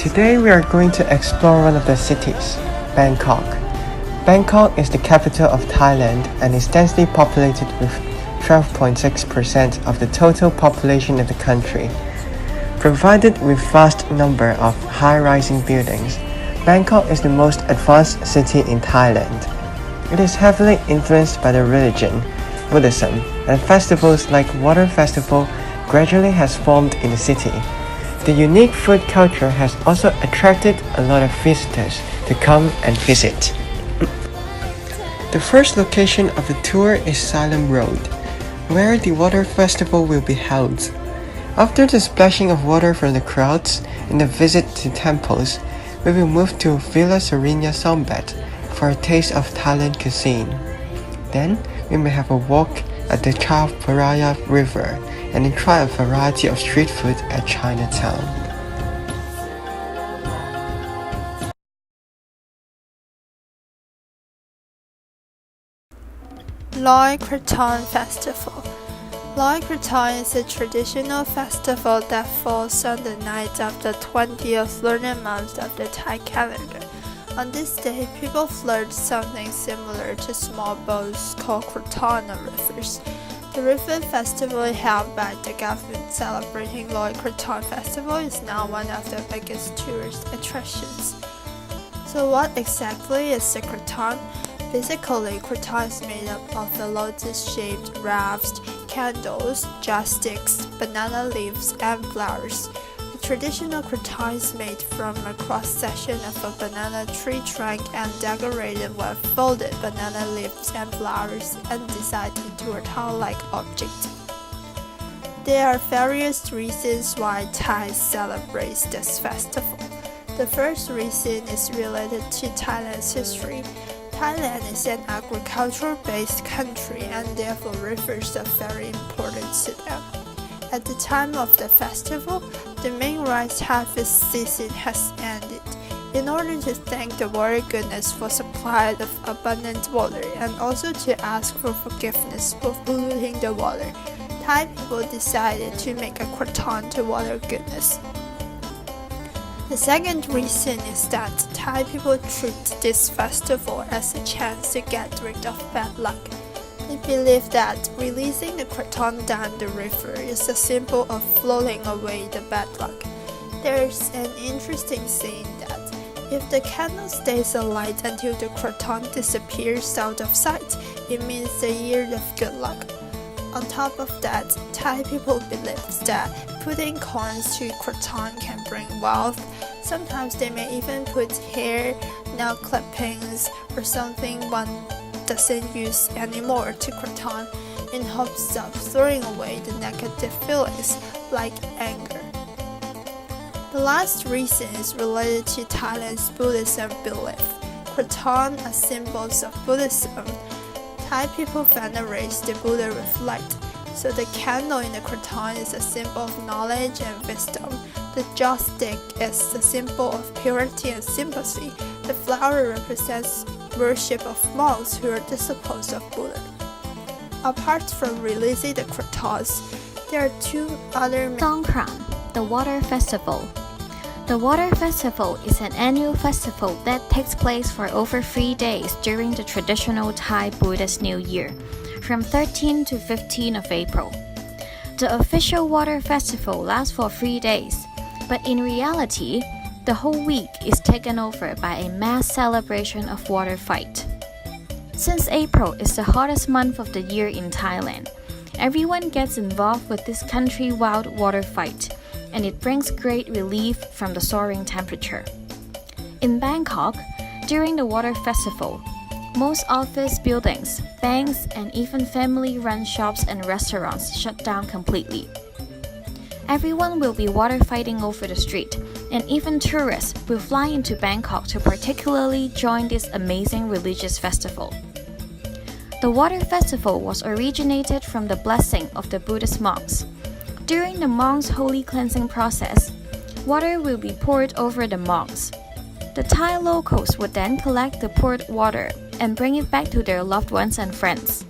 Today we are going to explore one of the cities, Bangkok. Bangkok is the capital of Thailand and is densely populated with 12.6% of the total population of the country. Provided with vast number of high-rising buildings, Bangkok is the most advanced city in Thailand. It is heavily influenced by the religion, Buddhism, and festivals like Water Festival gradually has formed in the city. The unique food culture has also attracted a lot of visitors to come and visit. The first location of the tour is Silent Road, where the Water Festival will be held. After the splashing of water from the crowds and the visit to temples, we will move to Villa Serena Sunbed for a taste of Thailand cuisine. Then, we may have a walk at the Chao Phraya River and then try a variety of street food at Chinatown. Loy Krathong Festival. Loy Krathong is a traditional festival that falls on the night of the 20th lunar month of the Thai calendar. On this day, people float something similar to small boats called krathong on rivers. The river festival held by the government celebrating Loy Krathong Festival is now one of the biggest tourist attractions. So what exactly is the krathong? Basically, krathong is made up of the lotus-shaped rafts, candles, joss-sticks, banana leaves, and flowers. The traditional krathong is made from a cross-section of a banana tree trunk and decorated with folded banana leaves and flowers and designed into a towel-like object. There are various reasons why Thai celebrates this festival. The first reason is related to Thailand's history. Thailand is an agricultural-based country and therefore rivers are very important to them. At the time of the festival, the main rice harvest season has ended. In order to thank the water goodness for supply of abundant water and also to ask for forgiveness for polluting the water, Thai people decided to make a krathong to water goodness. The second reason is that Thai people treat this festival as a chance to get rid of bad luck. They believe that releasing the krathong down the river is a symbol of floating away the bad luck. There's an interesting saying that if the candle stays alight until the krathong disappears out of sight, it means a year of good luck. On top of that, Thai people believe that putting coins to krathong can bring wealth. Sometimes they may even put hair, nail clippings, or something one doesn't use anymore to krathong in hopes of throwing away the negative feelings like anger. The last reason is related to Thailand's Buddhism belief. Krathong are symbols of Buddhism. Thai people venerate the Buddha with light, so the candle in the krathong is a symbol of knowledge and wisdom. The joss stick is the symbol of purity and sympathy. The flower represents worship of monks who are disciples of Buddha. Apart from releasing the krathongs, there are two other Songkran, the Water Festival. The Water Festival is an annual festival that takes place for over 3 days during the traditional Thai Buddhist New Year, from 13 to 15 of April. The official Water Festival lasts for 3 days, but in reality, the whole week is taken over by a mass celebration of water fight. Since April is the hottest month of the year in Thailand, everyone gets involved with this country-wide water fight, and it brings great relief from the soaring temperature. In Bangkok, during the water festival, most office buildings, banks, and even family-run shops and restaurants shut down completely. Everyone will be water fighting over the street, and even tourists will fly into Bangkok to particularly join this amazing religious festival. The water festival was originated from the blessing of the Buddhist monks. During the monks' holy cleansing process, water will be poured over the monks. The Thai locals would then collect the poured water and bring it back to their loved ones and friends.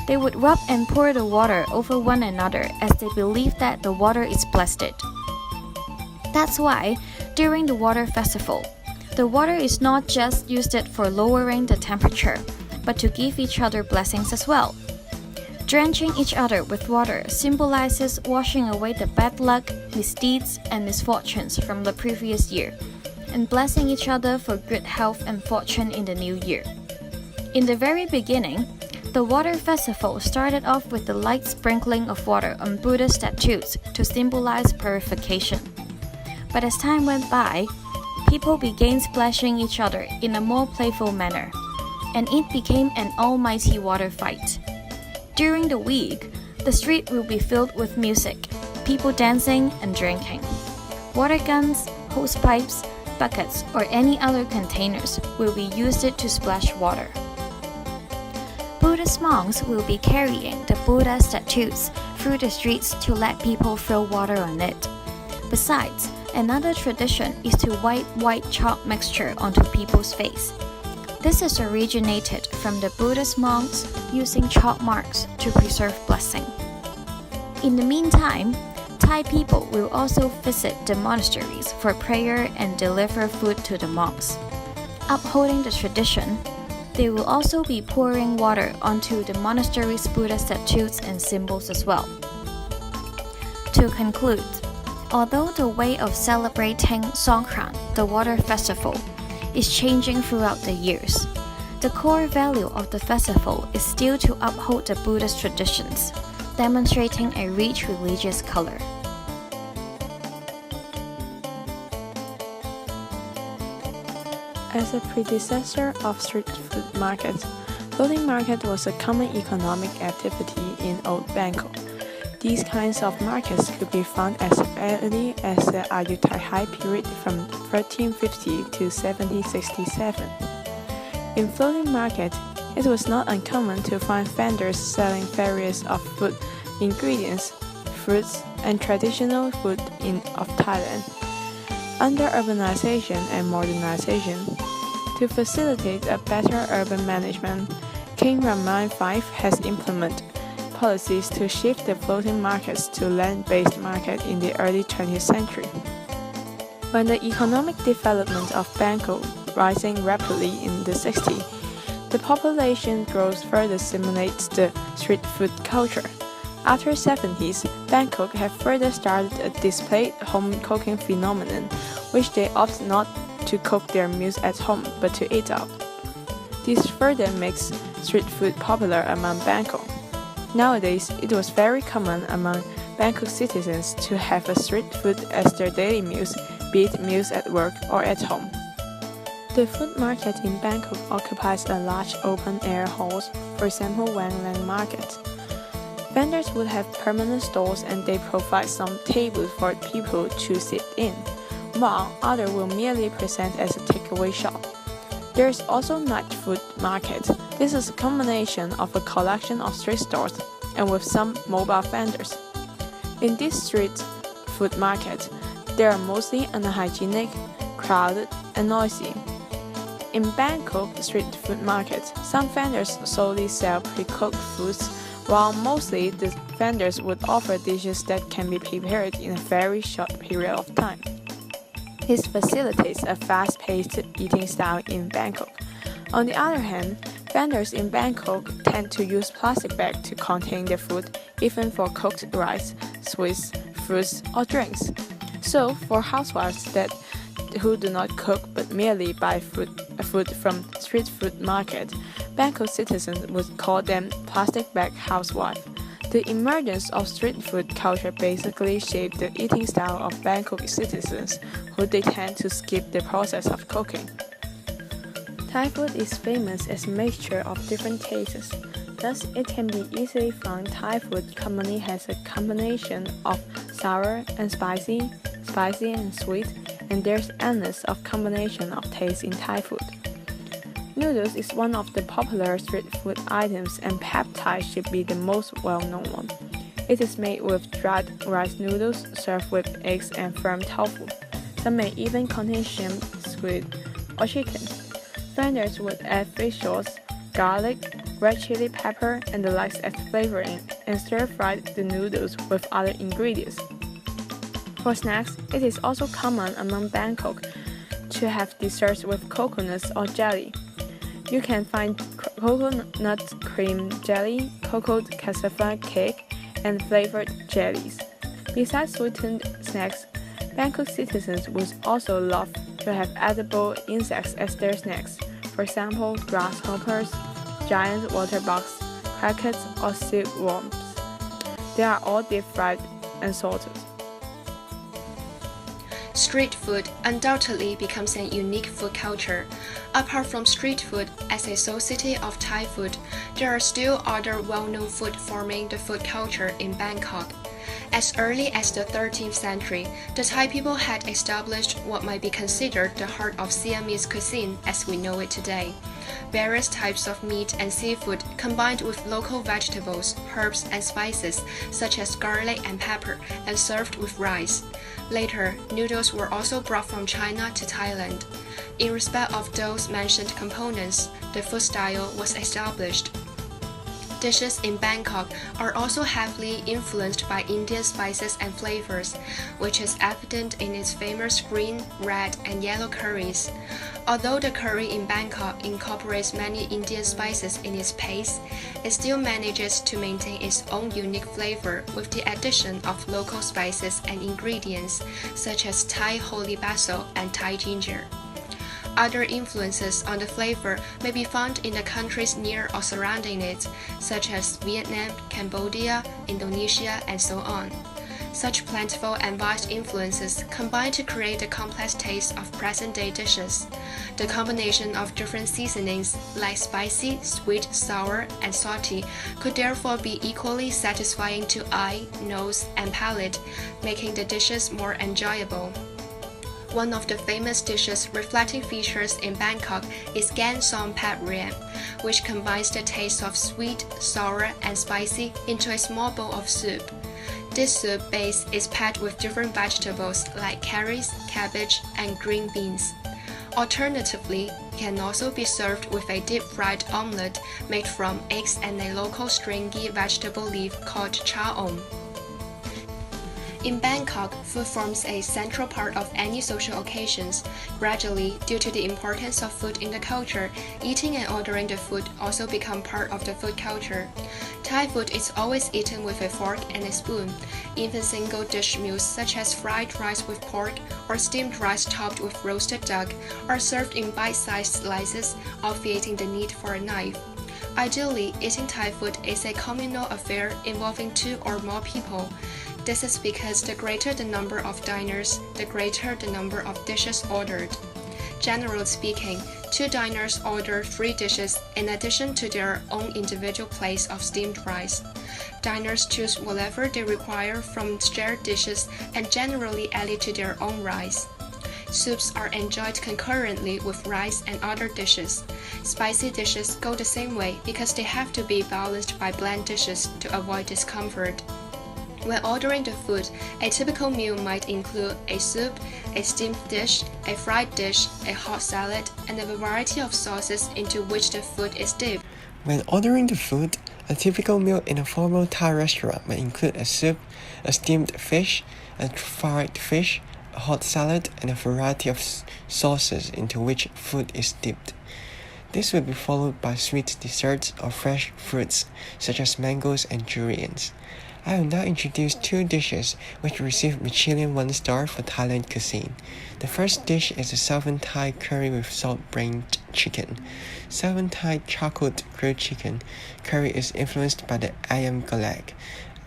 They would rub and pour the water over one another as they believe that the water is blessed. That's why During the water festival, the water is not just used for lowering the temperature, but to give each other blessings as well. Drenching each other with water symbolizes washing away the bad luck, misdeeds, and misfortunes from the previous year, and blessing each other for good health and fortune in the new year. In the very beginning, the water festival started off with the light sprinkling of water on Buddha statues to symbolize purification. But as time went by, people began splashing each other in a more playful manner, and it became an almighty water fight. During the week, the street will be filled with music, people dancing and drinking. Water guns, hose pipes, buckets, or any other containers will be used to splash water. Buddhist monks will be carrying the Buddha statues through the streets to let people throw water on it. Besides, another tradition is to wipe white chalk mixture onto people's face. This is originated from the Buddhist monks using chalk marks to preserve blessing. In the meantime, Thai people will also visit the monasteries for prayer and deliver food to the monks. Upholding the tradition, they will also be pouring water onto the monastery's Buddha statues and symbols as well. To conclude, although the way of celebrating Songkran, the water festival, is changing throughout the years, the core value of the festival is still to uphold the Buddhist traditions, demonstrating a rich religious color. As a predecessor of street food markets, floating market was a common economic activity in Old Bangkok. These kinds of markets could be found as early as the Ayutthaya period from 1350 to 1767. In floating market, it was not uncommon to find vendors selling various of food ingredients, fruits, and traditional food of Thailand. Under urbanization and modernization, to facilitate a better urban management, King Ramon V has implemented policies to shift the floating markets to land-based market in the early 20th century. When the economic development of Bangkok rising rapidly in the 60s, the population growth further stimulates the street food culture. After 70s, Bangkok have further started a displayed home cooking phenomenon, which they opt not to cook their meals at home but to eat out. This further makes street food popular among Bangkok. Nowadays, it was very common among Bangkok citizens to have a street food as their daily meals, be it meals at work or at home. The food market in Bangkok occupies a large open-air halls, for example Wangland Market. Vendors would have permanent stalls and they provide some tables for people to sit in, while others will merely present as a takeaway shop. There is also night food market. This is a combination of a collection of street stores and with some mobile vendors. In this street food market, they are mostly unhygienic, crowded, and noisy. In Bangkok street food markets, some vendors solely sell pre-cooked foods, while mostly the vendors would offer dishes that can be prepared in a very short period of time. This facilitates a fast-paced eating style in Bangkok. On the other hand, vendors in Bangkok tend to use plastic bags to contain their food, even for cooked rice, sweets, fruits, or drinks. So, for housewives who do not cook but merely buy food from street food market, Bangkok citizens would call them plastic bag housewife. The emergence of street food culture basically shaped the eating style of Bangkok citizens, who they tend to skip the process of cooking. Thai food is famous as a mixture of different tastes. Thus, it can be easily found Thai food commonly has a combination of sour and spicy, spicy and sweet, and there's endless of combination of taste in Thai food. Noodles is one of the popular street food items and pad thai should be the most well-known one. It is made with dried rice noodles served with eggs and firm tofu. Some may even contain shrimp, squid, or chicken. Vendors would add fish sauce, garlic, red chili pepper, and the likes as flavoring and stir-fry the noodles with other ingredients. For snacks, it is also common among Bangkok to have desserts with coconuts or jelly. You can find coconut cream jelly, cocoa cassava cake, and flavored jellies. Besides sweetened snacks, Bangkok citizens would also love to have edible insects as their snacks. For example, grasshoppers, giant water bugs, crickets, or silkworms. They are all deep-fried and salted. Street food undoubtedly becomes an unique food culture. Apart from street food as a sole city of Thai food, there are still other well-known food forming the food culture in Bangkok. As early as the 13th century, the Thai people had established what might be considered the heart of Siamese cuisine as we know it today. Various types of meat and seafood combined with local vegetables, herbs, and spices such as garlic and pepper and served with rice. Later, noodles were also brought from China to Thailand. In respect of those mentioned components, the food style was established. Dishes in Bangkok are also heavily influenced by Indian spices and flavors, which is evident in its famous green, red, and yellow curries. Although the curry in Bangkok incorporates many Indian spices in its paste, it still manages to maintain its own unique flavor with the addition of local spices and ingredients such as Thai holy basil and Thai ginger. Other influences on the flavor may be found in the countries near or surrounding it, such as Vietnam, Cambodia, Indonesia, and so on. Such plentiful and vast influences combine to create the complex taste of present-day dishes. The combination of different seasonings, like spicy, sweet, sour, and salty, could therefore be equally satisfying to eye, nose, and palate, making the dishes more enjoyable. One of the famous dishes reflecting features in Bangkok is Gan Som Pat Riam, which combines the taste of sweet, sour, and spicy into a small bowl of soup. This soup base is packed with different vegetables like carrots, cabbage, and green beans. Alternatively, it can also be served with a deep-fried omelette made from eggs and a local stringy vegetable leaf called cha om. In Bangkok, food forms a central part of any social occasions. Gradually, due to the importance of food in the culture, eating and ordering the food also become part of the food culture. Thai food is always eaten with a fork and a spoon. Even single dish meals such as fried rice with pork or steamed rice topped with roasted duck are served in bite-sized slices, obviating the need for a knife. Ideally, eating Thai food is a communal affair involving 2 or more people. This is because the greater the number of diners, the greater the number of dishes ordered. Generally speaking, 2 diners order 3 dishes in addition to their own individual plates of steamed rice. Diners choose whatever they require from shared dishes and generally add it to their own rice. Soups are enjoyed concurrently with rice and other dishes. Spicy dishes go the same way because they have to be balanced by bland dishes to avoid discomfort. When ordering the food, a typical meal might include a soup, a steamed dish, a fried dish, a hot salad, and a variety of sauces into which the food is dipped. When ordering the food, a typical meal in a formal Thai restaurant may include a soup, a steamed fish, a fried fish, a hot salad, and a variety of sauces into which food is dipped. This will be followed by sweet desserts or fresh fruits such as mangoes and durians. I will now introduce 2 dishes which received Michelin 1 star for Thailand cuisine. The first dish is a Southern Thai curry with salt-brained chicken. Southern Thai charcoal grilled chicken curry is influenced by the ayam golak,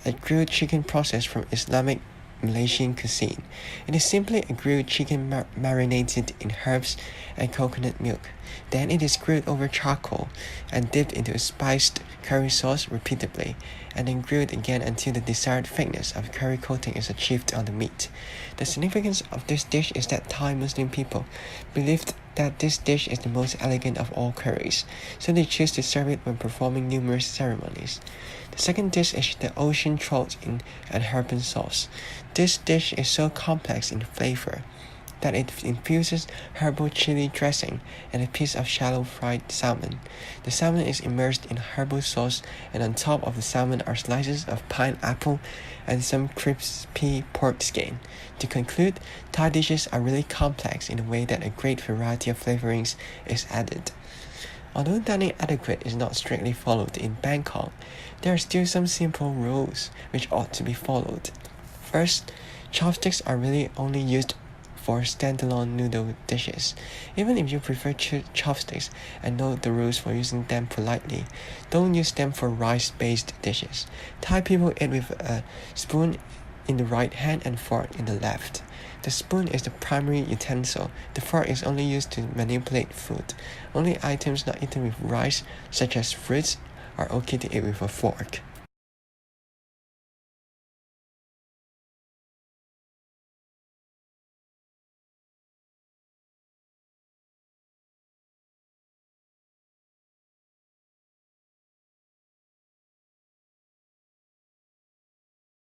a grilled chicken process from Islamic Malaysian cuisine. It is simply a grilled chicken marinated in herbs and coconut milk. Then it is grilled over charcoal and dipped into a spiced curry sauce repeatedly, and then grilled again until the desired thickness of curry coating is achieved on the meat. The significance of this dish is that Thai Muslim people believed that this dish is the most elegant of all curries, so they choose to serve it when performing numerous ceremonies. The second dish is the ocean trout in an herb sauce. This dish is so complex in flavor that it infuses herbal chili dressing and a piece of shallow fried salmon. The salmon is immersed in herbal sauce, and on top of the salmon are slices of pineapple and some crispy pork skin. To conclude, Thai dishes are really complex in a way that a great variety of flavorings is added. Although dining etiquette is not strictly followed in Bangkok, there are still some simple rules which ought to be followed. First, chopsticks are really only used for standalone noodle dishes. Even if you prefer chopsticks and know the rules for using them politely, don't use them for rice-based dishes. Thai people eat with a spoon in the right hand and fork in the left. The spoon is the primary utensil. The fork is only used to manipulate food. Only items not eaten with rice, such as fruits, are okay to eat with a fork.